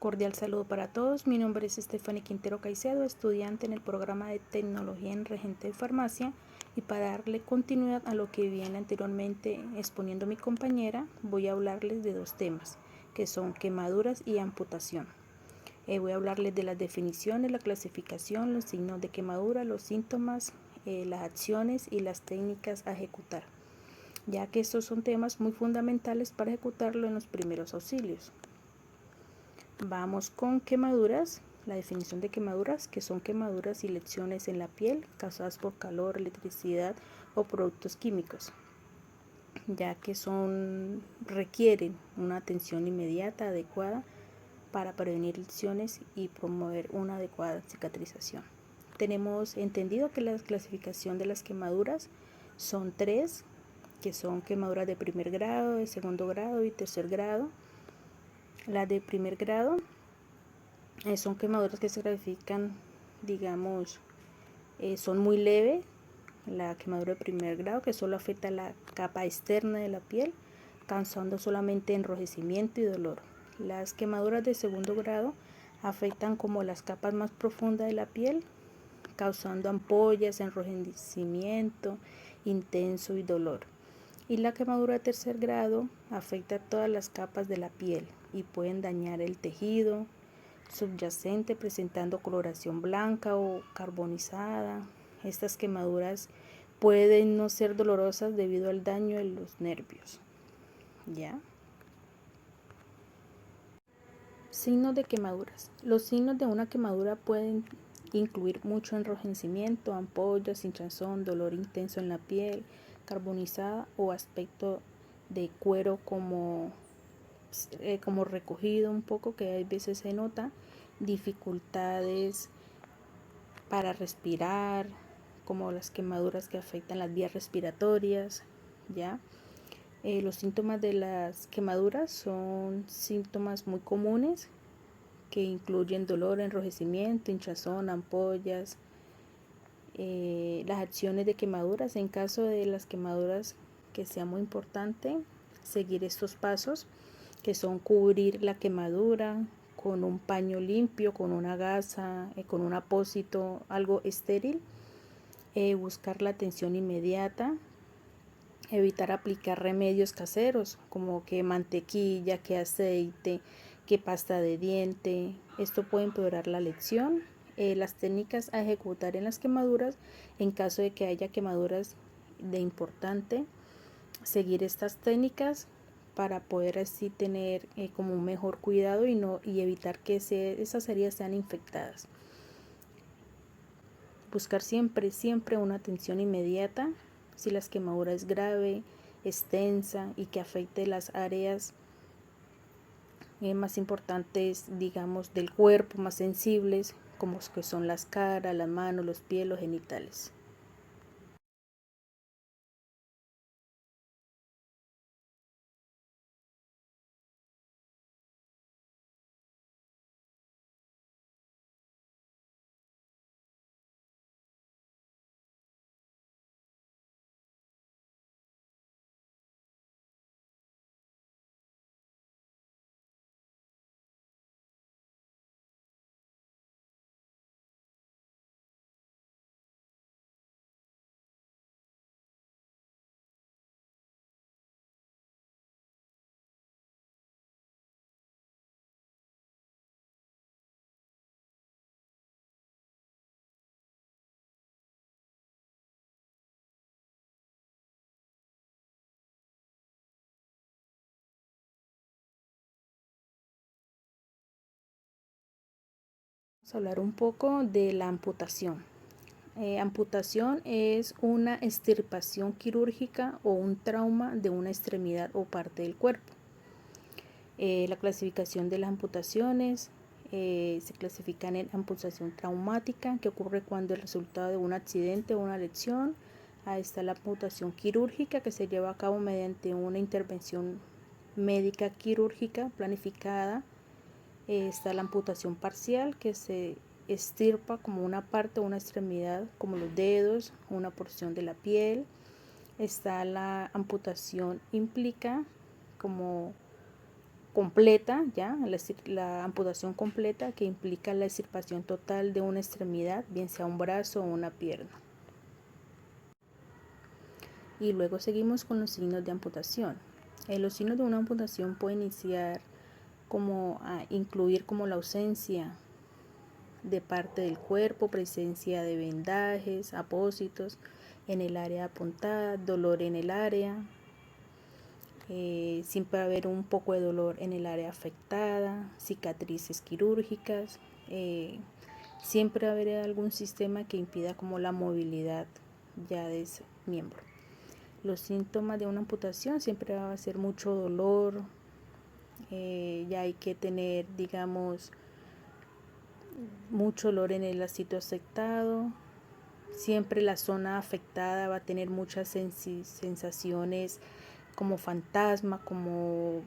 Cordial saludo para todos. Mi nombre es Stephanie Quintero Caicedo, estudiante en el programa de Tecnología en Regente de Farmacia. Y para darle continuidad a lo que viene anteriormente exponiendo mi compañera, voy a hablarles de dos temas, que son quemaduras y amputación. Voy a hablarles de las definiciones, la clasificación, los signos de quemadura, los síntomas, las acciones y las técnicas a ejecutar, ya que estos son temas muy fundamentales para ejecutarlo en los primeros auxilios. Vamos con quemaduras. La definición de quemaduras, que son quemaduras y lesiones en la piel causadas por calor, electricidad o productos químicos, ya que requieren una atención inmediata, adecuada, para prevenir lesiones y promover una adecuada cicatrización. Tenemos entendido que la clasificación de las quemaduras son tres, que son quemaduras de primer grado, de segundo grado y tercer grado. Las de primer grado son quemaduras que se clasifican, digamos, son muy leves. La quemadura de primer grado, que solo afecta la capa externa de la piel, causando solamente enrojecimiento y dolor. Las quemaduras de segundo grado afectan como las capas más profundas de la piel, causando ampollas, enrojecimiento intenso y dolor. Y la quemadura de tercer grado afecta todas las capas de la piel y pueden dañar el tejido subyacente, presentando coloración blanca o carbonizada. Estas quemaduras pueden no ser dolorosas debido al daño en los nervios. ¿Ya? Signos de quemaduras. Los signos de una quemadura pueden incluir mucho enrojecimiento, ampollas, hinchazón, dolor intenso en la piel, carbonizada o aspecto de cuero como recogido un poco, que a veces se nota, dificultades para respirar, como las quemaduras que afectan las vías respiratorias, ¿ya? Los síntomas de las quemaduras son síntomas muy comunes que incluyen dolor, enrojecimiento, hinchazón, ampollas. Las acciones de quemaduras, en caso de las quemaduras, que sea muy importante seguir estos pasos, que son cubrir la quemadura con un paño limpio, con una gasa, con un apósito, algo estéril. Buscar la atención inmediata, evitar aplicar remedios caseros como que mantequilla, que aceite, que pasta de diente. Esto puede empeorar la lesión. Las técnicas a ejecutar en las quemaduras, en caso de que haya quemaduras de importante, seguir estas técnicas para poder así tener como un mejor cuidado y evitar que esas heridas sean infectadas. Buscar siempre una atención inmediata si la quemadura es grave, extensa y que afecte las áreas más importantes, digamos, del cuerpo, más sensibles, como que son las caras, las manos, los pies, los genitales. Vamos a hablar un poco de la amputación. Amputación es una extirpación quirúrgica o un trauma de una extremidad o parte del cuerpo. La clasificación de las amputaciones se clasifican en amputación traumática, que ocurre cuando el resultado de un accidente o una lesión. Ahí está la amputación quirúrgica, que se lleva a cabo mediante una intervención médica quirúrgica planificada. Está la amputación parcial, que se extirpa como una parte o una extremidad, como los dedos, una porción de la piel. Está la amputación implica, como completa, ya la amputación completa, que implica la extirpación total de una extremidad, bien sea un brazo o una pierna. Y luego seguimos con los signos de amputación. Los signos de una amputación pueden iniciar como a incluir como la ausencia de parte del cuerpo, presencia de vendajes, apósitos en el área apuntada, dolor en el área, siempre va a haber un poco de dolor en el área afectada, cicatrices quirúrgicas, siempre va a haber algún sistema que impida como la movilidad ya de ese miembro. Los síntomas de una amputación siempre va a ser mucho dolor, ya hay que tener, digamos, mucho dolor en el sitio afectado. Siempre la zona afectada va a tener muchas sensaciones como fantasma, como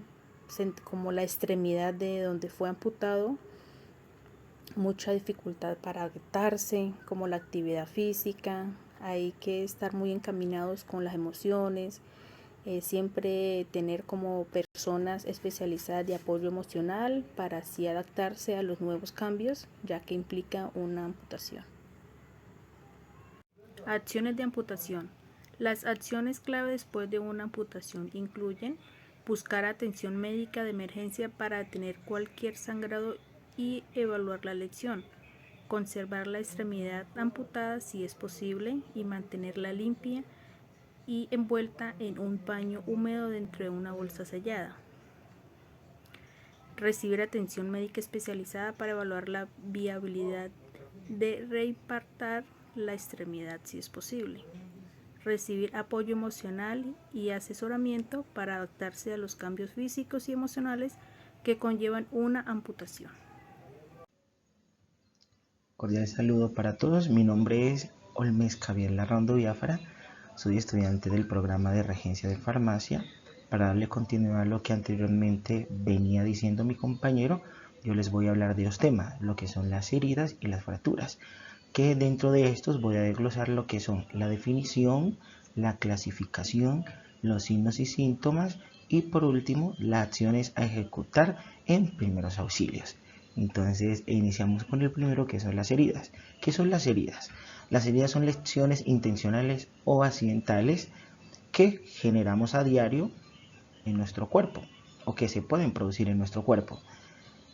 la extremidad de donde fue amputado, mucha dificultad para adaptarse, como la actividad física. Hay que estar muy encaminados con las emociones, siempre tener como personas especializadas de apoyo emocional para así adaptarse a los nuevos cambios, ya que implica una amputación. Acciones de amputación. Las acciones clave después de una amputación incluyen buscar atención médica de emergencia para detener cualquier sangrado y evaluar la lesión, conservar la extremidad amputada si es posible y mantenerla limpia y envuelta en un paño húmedo dentro de una bolsa sellada. Recibir atención médica especializada para evaluar la viabilidad de reimplantar la extremidad si es posible. Recibir apoyo emocional y asesoramiento para adaptarse a los cambios físicos y emocionales que conllevan una amputación. Cordial saludo para todos, mi nombre es Olmes Javier Larrando Biafara, soy estudiante del programa de Regencia de Farmacia. Para darle continuidad a lo que anteriormente venía diciendo mi compañero, yo les voy a hablar de dos temas, lo que son las heridas y las fracturas, que dentro de estos voy a desglosar lo que son la definición, la clasificación, los signos y síntomas y por último las acciones a ejecutar en primeros auxilios. Entonces iniciamos con el primero, que son las heridas. ¿Qué son las heridas? Las heridas son lesiones intencionales o accidentales que generamos a diario en nuestro cuerpo o que se pueden producir en nuestro cuerpo.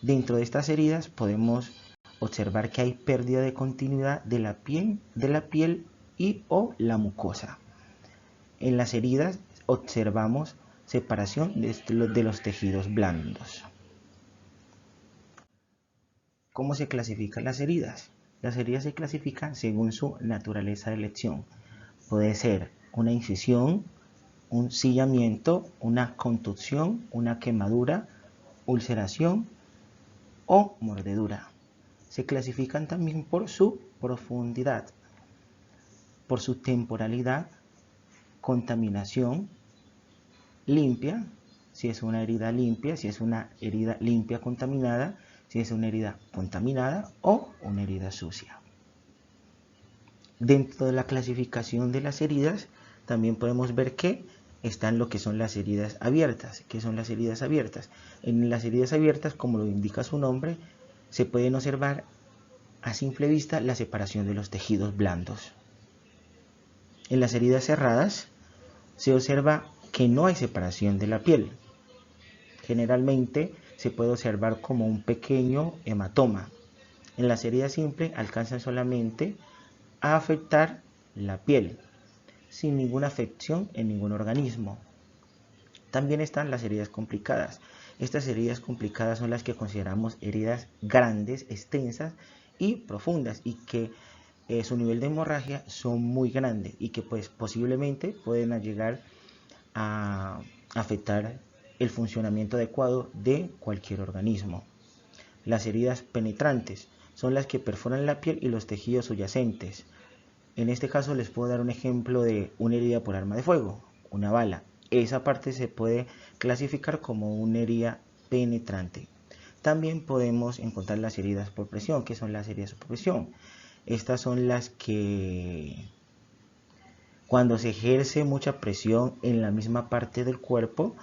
Dentro de estas heridas podemos observar que hay pérdida de continuidad de la piel y o la mucosa. En las heridas observamos separación de los tejidos blandos. ¿Cómo se clasifican las heridas? Las heridas se clasifican según su naturaleza de lesión. Puede ser una incisión, un sillamiento, una contusión, una quemadura, ulceración o mordedura. Se clasifican también por su profundidad, por su temporalidad, contaminación, limpia, si es una herida limpia, si es una herida limpia contaminada, si es una herida contaminada o una herida sucia. Dentro de la clasificación de las heridas, también podemos ver que están lo que son las heridas abiertas. ¿Qué son las heridas abiertas? En las heridas abiertas, como lo indica su nombre, se pueden observar a simple vista la separación de los tejidos blandos. En las heridas cerradas se observa que no hay separación de la piel. Generalmente se puede observar como un pequeño hematoma. En las heridas simples alcanzan solamente a afectar la piel, sin ninguna afección en ningún organismo. También están las heridas complicadas. Estas heridas complicadas son las que consideramos heridas grandes, extensas y profundas, y que su nivel de hemorragia son muy grandes y que pues posiblemente pueden llegar a afectar el funcionamiento adecuado de cualquier organismo. Las heridas penetrantes son las que perforan la piel y los tejidos subyacentes. En este caso les puedo dar un ejemplo de una herida por arma de fuego, una bala. Esa parte se puede clasificar como una herida penetrante. También podemos encontrar las heridas por presión, que son las heridas por presión. Estas son las que cuando se ejerce mucha presión en la misma parte del cuerpo,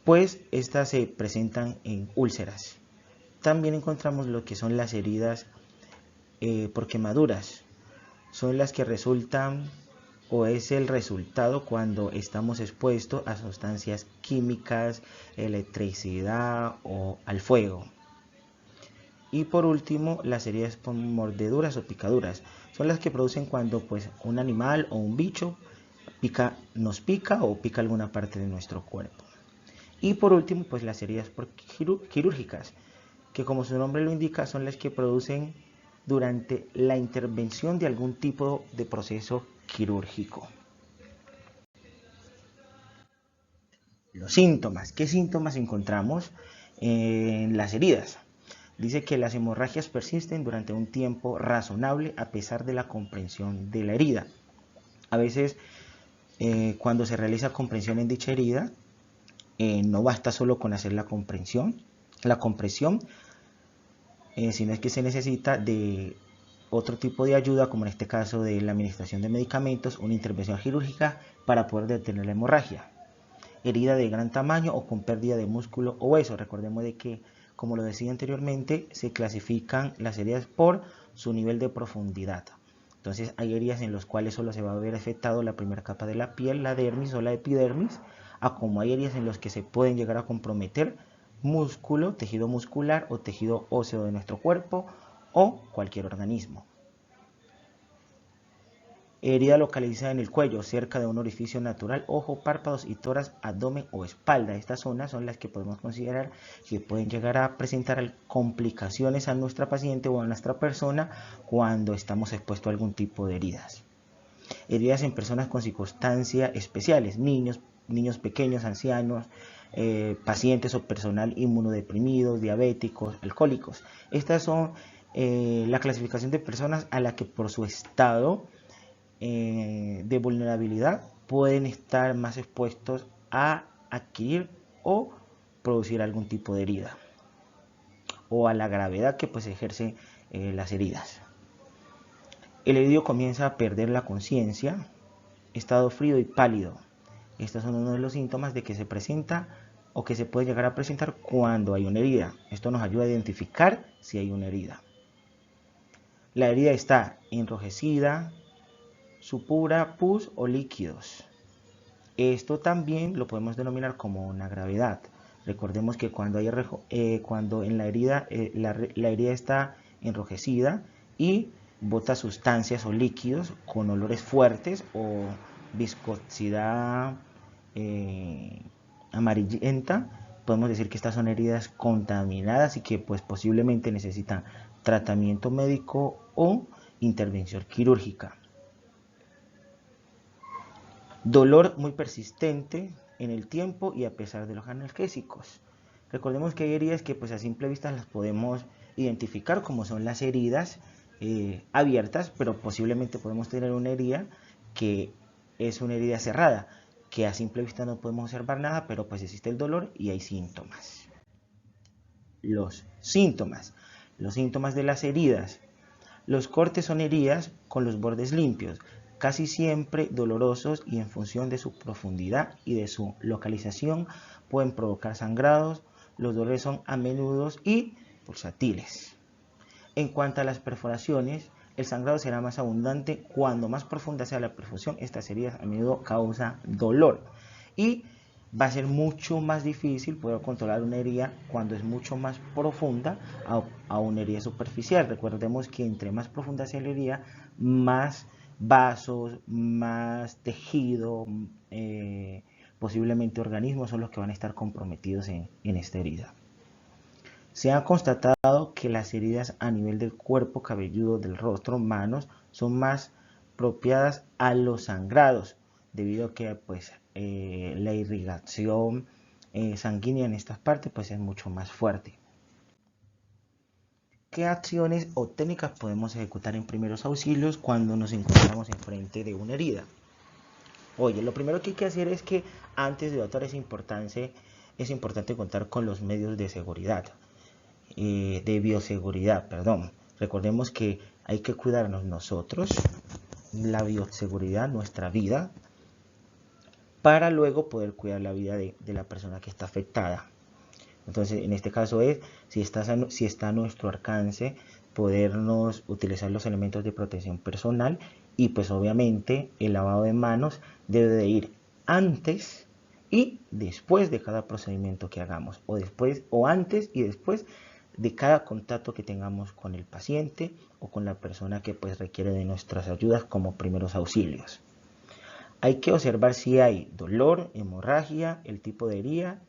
pues estas se presentan en úlceras. También encontramos lo que son las heridas por quemaduras. Son las que resultan o es el resultado cuando estamos expuestos a sustancias químicas, electricidad o al fuego. Y por último, las heridas por mordeduras o picaduras. Son las que producen cuando pues, un animal o un bicho nos pica o pica alguna parte de nuestro cuerpo. Y por último, pues las heridas quirúrgicas, que como su nombre lo indica, son las que producen durante la intervención de algún tipo de proceso quirúrgico. Los síntomas. ¿Qué síntomas encontramos en las heridas? Dice que las hemorragias persisten durante un tiempo razonable a pesar de la comprensión de la herida. A veces, cuando se realiza comprensión en dicha herida, no basta solo con hacer la compresión, sino es que se necesita de otro tipo de ayuda, como en este caso de la administración de medicamentos, una intervención quirúrgica para poder detener la hemorragia. Herida de gran tamaño o con pérdida de músculo o hueso. Recordemos de que, como lo decía anteriormente, se clasifican las heridas por su nivel de profundidad. Entonces hay heridas en las cuales solo se va a ver afectado la primera capa de la piel, la dermis o la epidermis, a como hay heridas en las que se pueden llegar a comprometer músculo, tejido muscular o tejido óseo de nuestro cuerpo o cualquier organismo. Herida localizada en el cuello, cerca de un orificio natural, ojo, párpados y tórax, abdomen o espalda. Estas zonas son las que podemos considerar que pueden llegar a presentar complicaciones a nuestra paciente o a nuestra persona cuando estamos expuestos a algún tipo de heridas. Heridas en personas con circunstancias especiales, niños pequeños, ancianos, pacientes o personal inmunodeprimidos, diabéticos, alcohólicos. Estas son la clasificación de personas a la que por su estado de vulnerabilidad pueden estar más expuestos a adquirir o producir algún tipo de herida, o a la gravedad que pues ejercen las heridas. El herido comienza a perder la conciencia, estado frío y pálido. Estos son uno de los síntomas de que se presenta o que se puede llegar a presentar cuando hay una herida. Esto nos ayuda a identificar si hay una herida. La herida está enrojecida, supura, pus o líquidos. Esto también lo podemos denominar como una gravedad. Recordemos que cuando en la herida, la herida está enrojecida y bota sustancias o líquidos con olores fuertes o viscosidad amarillenta, podemos decir que estas son heridas contaminadas y que pues posiblemente necesitan tratamiento médico o intervención quirúrgica. Dolor muy persistente en el tiempo y a pesar de los analgésicos. Recordemos que hay heridas que pues a simple vista las podemos identificar como son las heridas abiertas, pero posiblemente podemos tener una herida que es una herida cerrada, que a simple vista no podemos observar nada, pero pues existe el dolor y hay síntomas. Los síntomas de las heridas. Los cortes son heridas con los bordes limpios, casi siempre dolorosos, y en función de su profundidad y de su localización pueden provocar sangrados. Los dolores son a menudo y pulsátiles. En cuanto a las perforaciones, el sangrado será más abundante cuando más profunda sea la perforación. Estas heridas a menudo causan dolor y va a ser mucho más difícil poder controlar una herida cuando es mucho más profunda a una herida superficial. Recordemos que entre más profunda sea la herida, más vasos, más tejido, posiblemente organismos son los que van a estar comprometidos en esta herida. Se ha constatado que las heridas a nivel del cuerpo cabelludo, del rostro, manos, son más propiadas a los sangrados, debido a que pues, la irrigación sanguínea en estas partes pues, es mucho más fuerte. ¿Qué acciones o técnicas podemos ejecutar en primeros auxilios cuando nos encontramos enfrente de una herida? Oye, lo primero que hay que hacer es que antes de actuar es importante contar con los medios de seguridad, de bioseguridad, perdón. Recordemos que hay que cuidarnos nosotros, la bioseguridad, nuestra vida, para luego poder cuidar la vida de la persona que está afectada. Entonces, en este caso es, si está a nuestro alcance, podernos utilizar los elementos de protección personal, y pues obviamente el lavado de manos debe de ir antes y después de cada procedimiento que hagamos, o antes y después de cada contacto que tengamos con el paciente o con la persona que pues requiere de nuestras ayudas como primeros auxilios. Hay que observar si hay dolor, hemorragia, el tipo de herida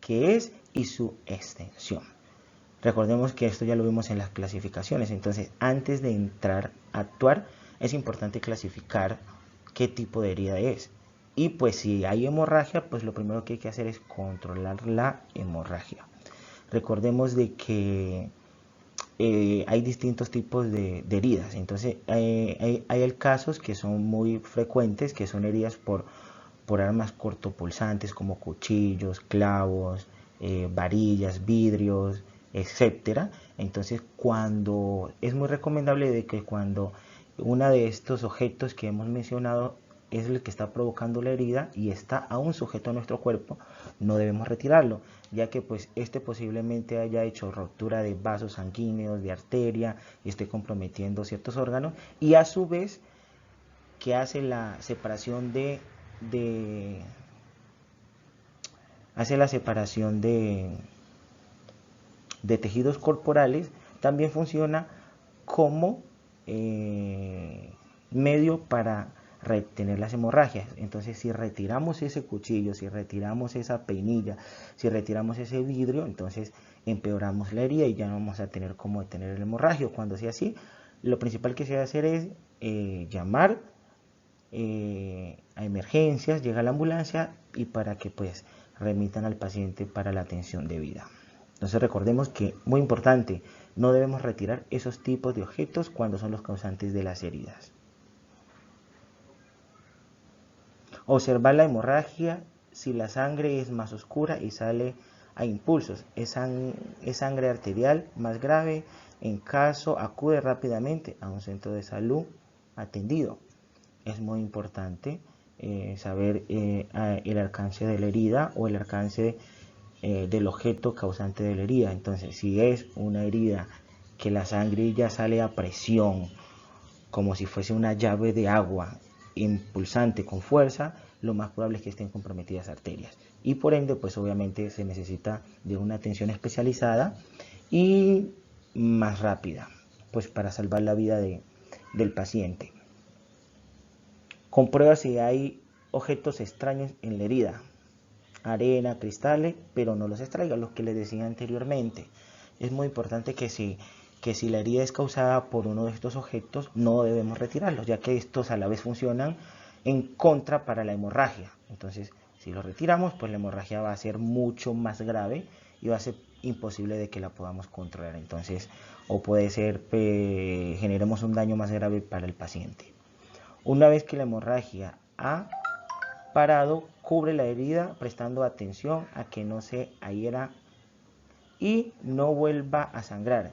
que es y su extensión. Recordemos que esto ya lo vimos en las clasificaciones, entonces antes de entrar a actuar es importante clasificar qué tipo de herida es. Y pues si hay hemorragia, pues lo primero que hay que hacer es controlar la hemorragia. Recordemos de que hay distintos tipos de heridas, entonces hay casos que son muy frecuentes, que son heridas por armas cortopulsantes como cuchillos, clavos, varillas, vidrios, etcétera. Entonces, es muy recomendable de que cuando uno de estos objetos que hemos mencionado es el que está provocando la herida y está aún sujeto a nuestro cuerpo, no debemos retirarlo, ya que pues posiblemente haya hecho ruptura de vasos sanguíneos, de arteria, y esté comprometiendo ciertos órganos, y a su vez que hace la separación de tejidos corporales, también funciona como medio para retener las hemorragias. Entonces, si retiramos ese cuchillo, si retiramos esa peinilla, si retiramos ese vidrio, entonces empeoramos la herida y ya no vamos a tener cómo detener el hemorragio. Cuando sea así, lo principal que se debe hacer es llamar a emergencias, llega la ambulancia y para que pues remitan al paciente para la atención debida. Entonces recordemos que, muy importante, no debemos retirar esos tipos de objetos cuando son los causantes de las heridas. Observar la hemorragia si la sangre es más oscura y sale a impulsos. Es sangre arterial más grave. En caso, acude rápidamente a un centro de salud atendido. Es muy importante saber el alcance de la herida o el alcance del objeto causante de la herida. Entonces, si es una herida que la sangre ya sale a presión, como si fuese una llave de agua impulsante con fuerza, lo más probable es que estén comprometidas arterias. Y por ende, pues obviamente se necesita de una atención especializada y más rápida, pues para salvar la vida del paciente. Comprueba si hay objetos extraños en la herida, arena, cristales, pero no los extraiga, los que les decía anteriormente. Es muy importante que si la herida es causada por uno de estos objetos, no debemos retirarlos, ya que estos a la vez funcionan en contra para la hemorragia. Entonces, si los retiramos, pues la hemorragia va a ser mucho más grave y va a ser imposible de que la podamos controlar. Entonces, o puede ser que generemos un daño más grave para el paciente. Una vez que la hemorragia ha parado, cubre la herida prestando atención a que no se adhiera y no vuelva a sangrar.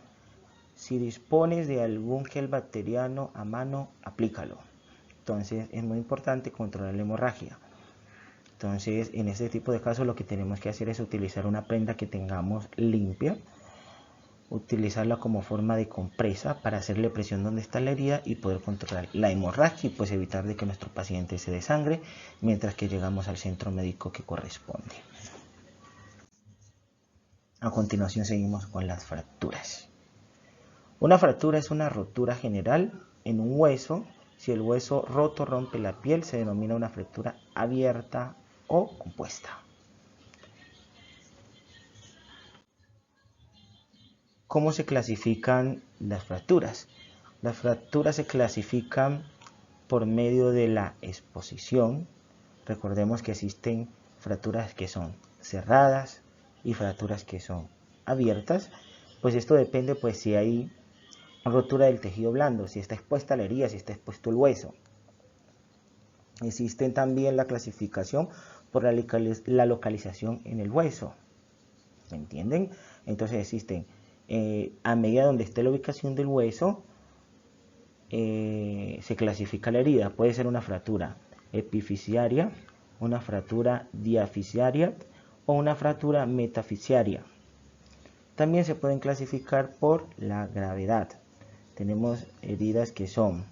Si dispones de algún gel bacteriano a mano, aplícalo. Entonces es muy importante controlar la hemorragia. Entonces en este tipo de casos lo que tenemos que hacer es utilizar una prenda que tengamos limpia, utilizarla como forma de compresa para hacerle presión donde está la herida y poder controlar la hemorragia y pues evitar de que nuestro paciente se desangre mientras que llegamos al centro médico que corresponde. A continuación seguimos con las fracturas. Una fractura es una rotura general en un hueso. Si el hueso roto rompe la piel, se denomina una fractura abierta o compuesta. ¿Cómo se clasifican las fracturas? Las fracturas se clasifican por medio de la exposición. Recordemos que existen fracturas que son cerradas y fracturas que son abiertas. Pues esto depende pues si hay rotura del tejido blando, si está expuesta la herida, si está expuesto el hueso. Existen también la clasificación por la localización en el hueso. ¿Me entienden? Entonces existen a medida donde esté la ubicación del hueso, se clasifica la herida. Puede ser una fractura epifisiaria, una fractura diafisiaria o una fractura metafisiaria. También se pueden clasificar por la gravedad. Tenemos heridas que son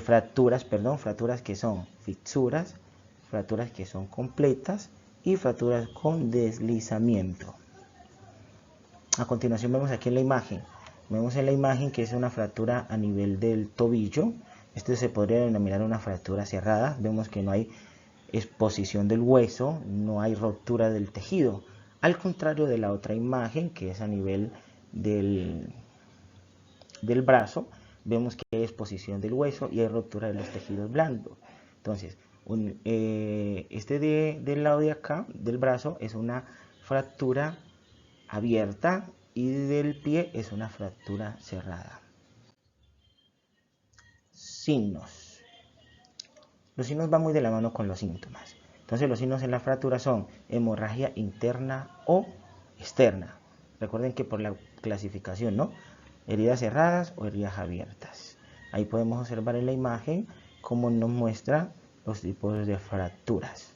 fracturas que son fisuras, fracturas que son completas y fracturas con deslizamiento. A continuación vemos aquí en la imagen. Vemos en la imagen que es una fractura a nivel del tobillo. Esto se podría denominar una fractura cerrada. Vemos que no hay exposición del hueso, no hay ruptura del tejido. Al contrario de la otra imagen, que es a nivel del brazo, vemos que hay exposición del hueso y hay ruptura de los tejidos blandos. Entonces, del lado de acá, del brazo, es una fractura abierta y del pie es una fractura cerrada. Signos. Los signos van muy de la mano con los síntomas. Entonces los signos en la fractura son hemorragia interna o externa. Recuerden que por la clasificación, ¿no? Heridas cerradas o heridas abiertas. Ahí podemos observar en la imagen cómo nos muestra los tipos de fracturas.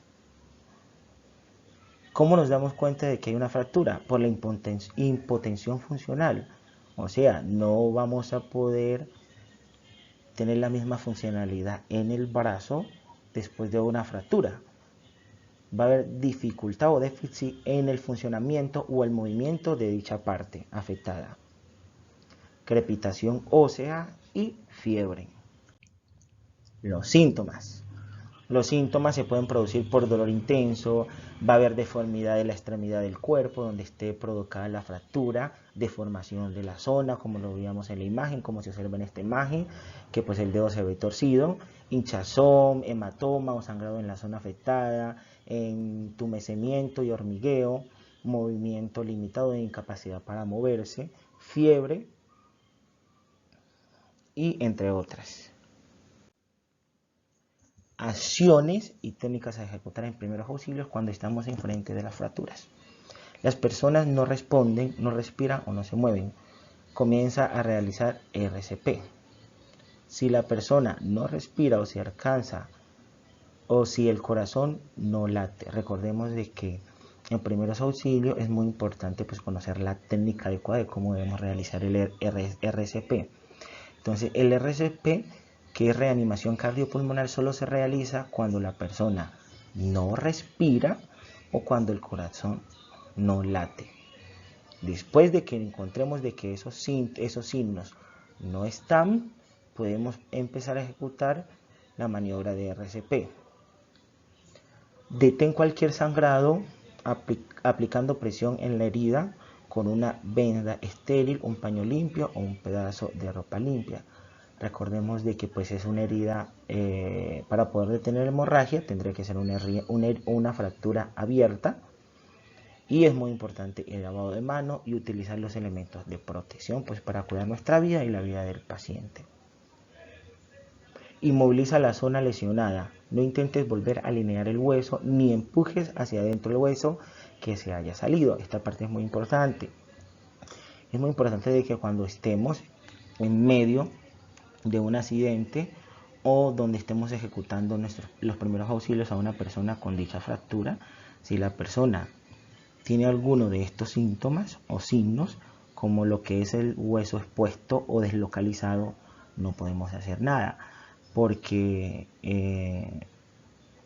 ¿Cómo nos damos cuenta de que hay una fractura? Por la impotencia funcional. O sea, no vamos a poder tener la misma funcionalidad en el brazo después de una fractura. Va a haber dificultad o déficit en el funcionamiento o el movimiento de dicha parte afectada. Crepitación ósea y fiebre. Los síntomas. Los síntomas se pueden producir por dolor intenso, va a haber deformidad de la extremidad del cuerpo donde esté provocada la fractura, deformación de la zona, como lo veíamos en la imagen, como se observa en esta imagen, que pues el dedo se ve torcido, hinchazón, hematoma o sangrado en la zona afectada, entumecimiento y hormigueo, movimiento limitado de incapacidad para moverse, fiebre y entre otras. Acciones y técnicas a ejecutar en primeros auxilios cuando estamos enfrente de las fracturas. Las personas no responden, no respiran o no se mueven. Comienza a realizar RCP. Si la persona no respira o se alcanza o si el corazón no late, recordemos de que en primeros auxilios es muy importante pues conocer la técnica adecuada de cómo debemos realizar el RCP. Entonces el RCP, que es reanimación cardiopulmonar, solo se realiza cuando la persona no respira o cuando el corazón no late. Después de que encontremos de que esos signos no están, podemos empezar a ejecutar la maniobra de RCP. Detén cualquier sangrado aplicando presión en la herida con una venda estéril, un paño limpio o un pedazo de ropa limpia. Recordemos de que pues es una herida, para poder detener hemorragia tendría que ser una fractura abierta y es muy importante el lavado de manos y utilizar los elementos de protección pues para cuidar nuestra vida y la vida del paciente. Inmoviliza la zona lesionada, no intentes volver a alinear el hueso ni empujes hacia adentro el hueso que se haya salido. Esta parte es muy importante. Es muy importante de que cuando estemos en medio de un accidente o donde estemos ejecutando los primeros auxilios a una persona con dicha fractura, si la persona tiene alguno de estos síntomas o signos, como lo que es el hueso expuesto o deslocalizado, no podemos hacer nada, porque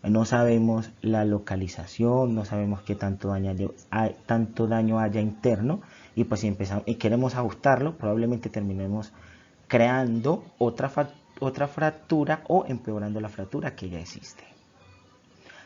no sabemos la localización, no sabemos qué tanto daño haya interno, y pues si empezamos y queremos ajustarlo, probablemente terminemos creando otra fractura o empeorando la fractura que ya existe.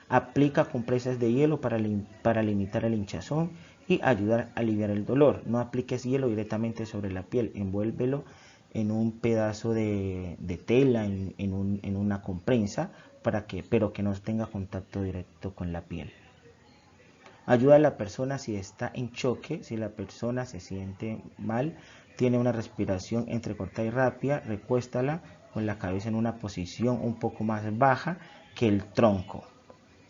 Aplica compresas de hielo para limitar el hinchazón y ayudar a aliviar el dolor. No apliques hielo directamente sobre la piel, envuélvelo en un pedazo de tela, en una compresa, pero que no tenga contacto directo con la piel. Ayuda a la persona si está en choque, si la persona se siente mal, tiene una respiración entrecortada y rápida, recuéstala con la cabeza en una posición un poco más baja que el tronco.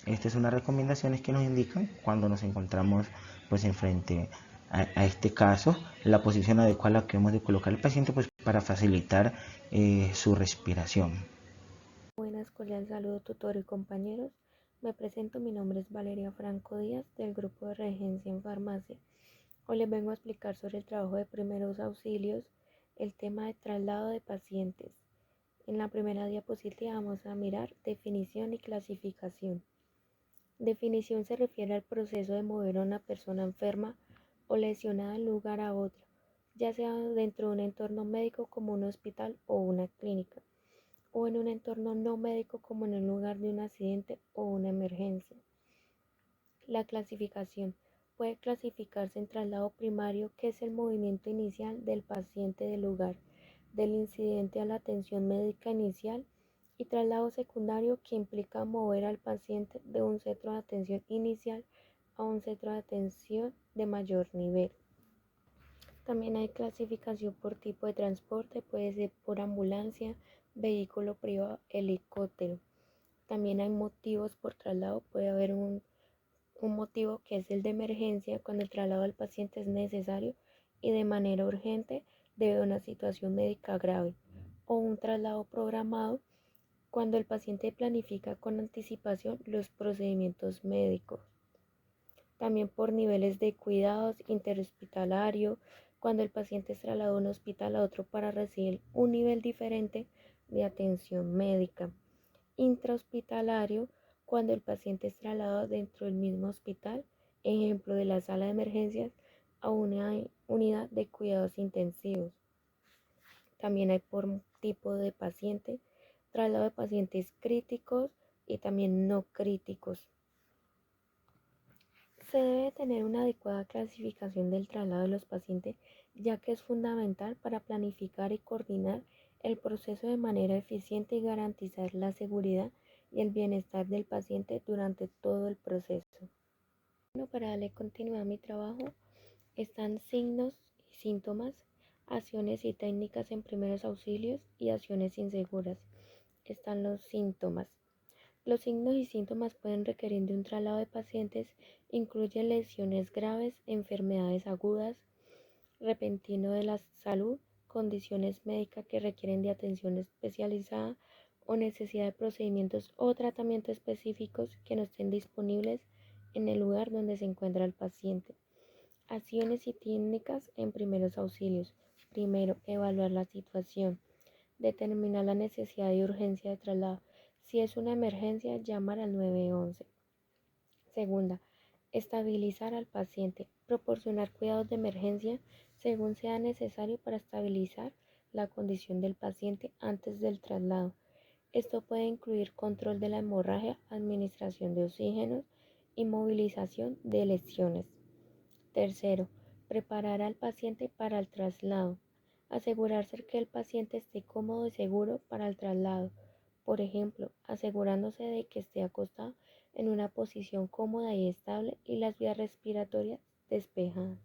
Estas son las recomendaciones que nos indican cuando nos encontramos pues enfrente a este caso, la posición adecuada que hemos de colocar al paciente pues para facilitar su respiración. Buenas cordial saludo, tutor y compañeros. Me presento, mi nombre es Valeria Franco Díaz, del grupo de Regencia en Farmacia. Hoy les vengo a explicar sobre el trabajo de primeros auxilios, el tema de traslado de pacientes. En la primera diapositiva vamos a mirar definición y clasificación. Definición se refiere al proceso de mover a una persona enferma o lesionada de un lugar a otro, ya sea dentro de un entorno médico como un hospital o una clínica, o en un entorno no médico como en el lugar de un accidente o una emergencia. La clasificación puede clasificarse en traslado primario, que es el movimiento inicial del paciente del lugar del incidente a la atención médica inicial, y traslado secundario, que implica mover al paciente de un centro de atención inicial a un centro de atención de mayor nivel. También hay clasificación por tipo de transporte, puede ser por ambulancia, vehículo privado, helicóptero. También hay motivos por traslado, puede haber un motivo que es el de emergencia, cuando el traslado del paciente es necesario y de manera urgente debido a una situación médica grave, o un traslado programado, cuando el paciente planifica con anticipación los procedimientos médicos. También por niveles de cuidados, interhospitalario, cuando el paciente es trasladado de un hospital a otro para recibir un nivel diferente de atención médica. Intrahospitalario, cuando el paciente es trasladado dentro del mismo hospital, ejemplo de la sala de emergencias, a una unidad de cuidados intensivos. También hay por tipo de paciente, traslado de pacientes críticos y también no críticos. Se debe tener una adecuada clasificación del traslado de los pacientes, ya que es fundamental para planificar y coordinar el proceso de manera eficiente y garantizar la seguridad y el bienestar del paciente durante todo el proceso. Bueno, para darle continuidad a mi trabajo, están signos y síntomas, acciones y técnicas en primeros auxilios y acciones inseguras. Están los síntomas. Los signos y síntomas pueden requerir de un traslado de pacientes, incluyen lesiones graves, enfermedades agudas, repentino de la salud, condiciones médicas que requieren de atención especializada o necesidad de procedimientos o tratamientos específicos que no estén disponibles en el lugar donde se encuentra el paciente. Acciones y técnicas en primeros auxilios. Primero, evaluar la situación. Determinar la necesidad y urgencia de traslado. Si es una emergencia, llamar al 911. Segunda, estabilizar al paciente. Proporcionar cuidados de emergencia según sea necesario para estabilizar la condición del paciente antes del traslado. Esto puede incluir control de la hemorragia, administración de oxígeno y movilización de lesiones. Tercero, preparar al paciente para el traslado. Asegurarse que el paciente esté cómodo y seguro para el traslado. Por ejemplo, asegurándose de que esté acostado en una posición cómoda y estable y las vías respiratorias despejadas.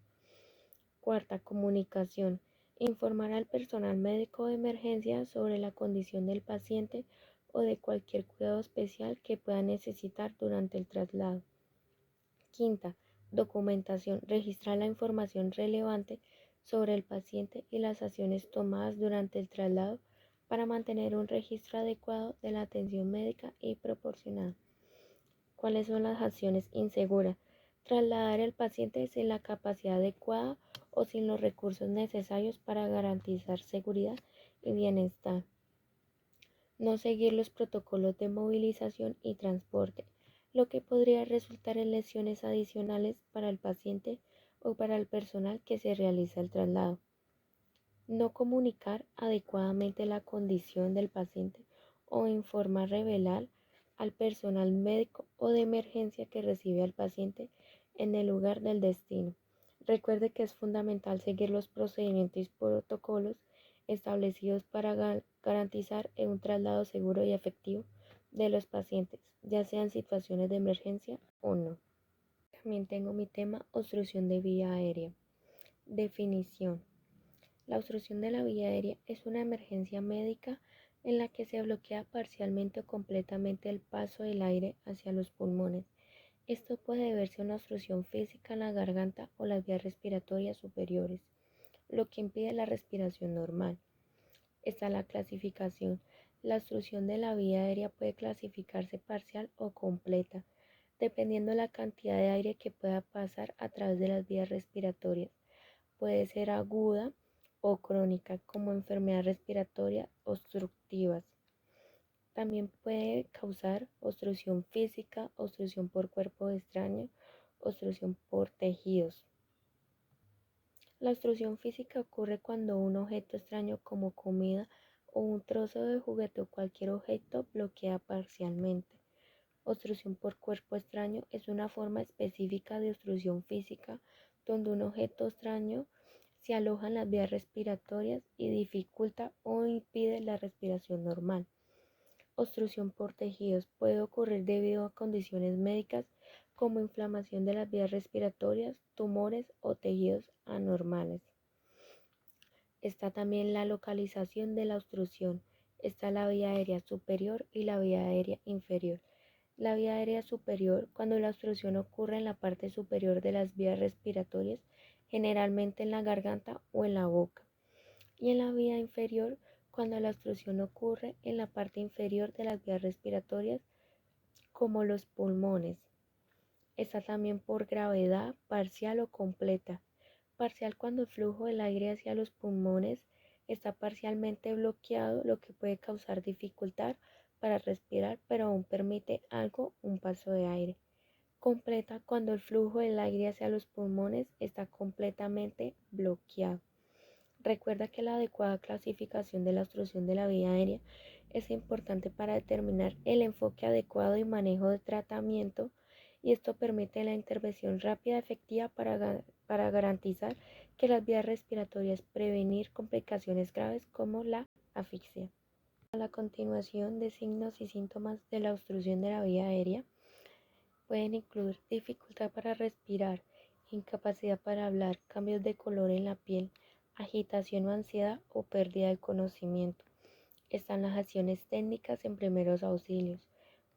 Cuarta, comunicación. Informar al personal médico de emergencia sobre la condición del paciente o de cualquier cuidado especial que pueda necesitar durante el traslado. Quinta, documentación. Registrar la información relevante sobre el paciente y las acciones tomadas durante el traslado para mantener un registro adecuado de la atención médica y proporcionada. ¿Cuáles son las acciones inseguras? Trasladar al paciente sin la capacidad adecuada o sin los recursos necesarios para garantizar seguridad y bienestar. No seguir los protocolos de movilización y transporte, lo que podría resultar en lesiones adicionales para el paciente o para el personal que se realiza el traslado. No comunicar adecuadamente la condición del paciente o informar revelar al personal médico o de emergencia que recibe al paciente en el lugar del destino. Recuerde que es fundamental seguir los procedimientos y protocolos establecidos para garantizar un traslado seguro y efectivo de los pacientes, ya sean situaciones de emergencia o no. También tengo mi tema, obstrucción de vía aérea. Definición. La obstrucción de la vía aérea es una emergencia médica en la que se bloquea parcialmente o completamente el paso del aire hacia los pulmones. Esto puede deberse a una obstrucción física en la garganta o las vías respiratorias superiores, lo que impide la respiración normal. Está la clasificación. La obstrucción de la vía aérea puede clasificarse parcial o completa, dependiendo de la cantidad de aire que pueda pasar a través de las vías respiratorias. Puede ser aguda o crónica, como enfermedades respiratorias obstructivas. También puede causar obstrucción física, obstrucción por cuerpo extraño, obstrucción por tejidos. La obstrucción física ocurre cuando un objeto extraño como comida o un trozo de juguete o cualquier objeto bloquea parcialmente. Obstrucción por cuerpo extraño es una forma específica de obstrucción física donde un objeto extraño se aloja en las vías respiratorias y dificulta o impide la respiración normal. Obstrucción por tejidos puede ocurrir debido a condiciones médicas como inflamación de las vías respiratorias, tumores o tejidos anormales. Está también la localización de la obstrucción. Está la vía aérea superior y la vía aérea inferior. La vía aérea superior, cuando la obstrucción ocurre en la parte superior de las vías respiratorias, generalmente en la garganta o en la boca. Y en la vía inferior, cuando la obstrucción ocurre en la parte inferior de las vías respiratorias, como los pulmones. Está también por gravedad, parcial o completa. Parcial cuando el flujo del aire hacia los pulmones está parcialmente bloqueado, lo que puede causar dificultad para respirar, pero aún permite un paso de aire. Completa cuando el flujo del aire hacia los pulmones está completamente bloqueado. Recuerda que la adecuada clasificación de la obstrucción de la vía aérea es importante para determinar el enfoque adecuado y manejo de tratamiento, y esto permite la intervención rápida y efectiva para garantizar que las vías respiratorias prevenir complicaciones graves como la asfixia. A la continuación de signos y síntomas de la obstrucción de la vía aérea pueden incluir dificultad para respirar, incapacidad para hablar, cambios de color en la piel, agitación o ansiedad o pérdida de conocimiento. Están las acciones técnicas en primeros auxilios.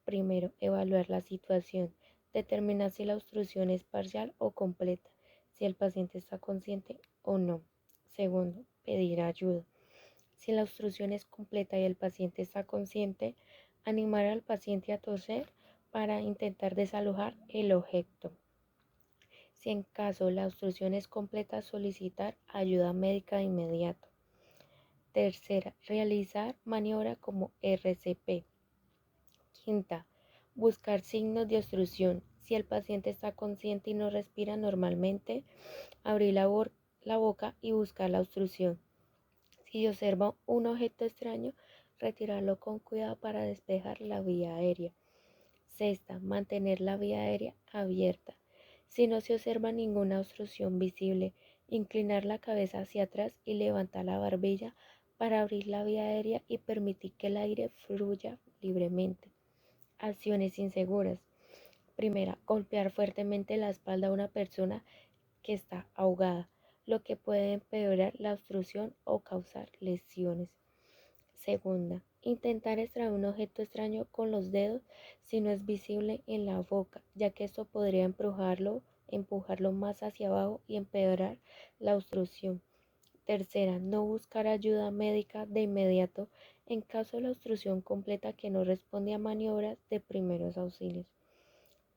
Primero, evaluar la situación. Determinar si la obstrucción es parcial o completa, si el paciente está consciente o no. Segundo, pedir ayuda. Si la obstrucción es completa y el paciente está consciente, animar al paciente a toser para intentar desalojar el objeto. Si en caso la obstrucción es completa, solicitar ayuda médica de inmediato. Tercera, realizar maniobra como RCP. Quinta, buscar signos de obstrucción. Si el paciente está consciente y no respira normalmente, abrir la boca y buscar la obstrucción. Si observa un objeto extraño, retirarlo con cuidado para despejar la vía aérea. Sexta, mantener la vía aérea abierta. Si no se observa ninguna obstrucción visible, inclinar la cabeza hacia atrás y levantar la barbilla para abrir la vía aérea y permitir que el aire fluya libremente. Acciones inseguras. Primera, golpear fuertemente la espalda a una persona que está ahogada, lo que puede empeorar la obstrucción o causar lesiones. Segunda, intentar extraer un objeto extraño con los dedos si no es visible en la boca, ya que esto podría empujarlo más hacia abajo y empeorar la obstrucción. Tercera, no buscar ayuda médica de inmediato en caso de la obstrucción completa que no responde a maniobras de primeros auxilios.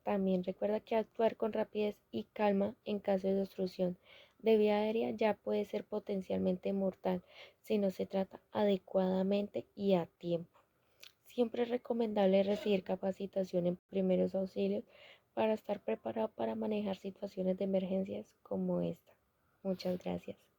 También recuerda que actuar con rapidez y calma en caso de obstrucción de vía aérea ya puede ser potencialmente mortal si no se trata adecuadamente y a tiempo. Siempre es recomendable recibir capacitación en primeros auxilios para estar preparado para manejar situaciones de emergencias como esta. Muchas gracias.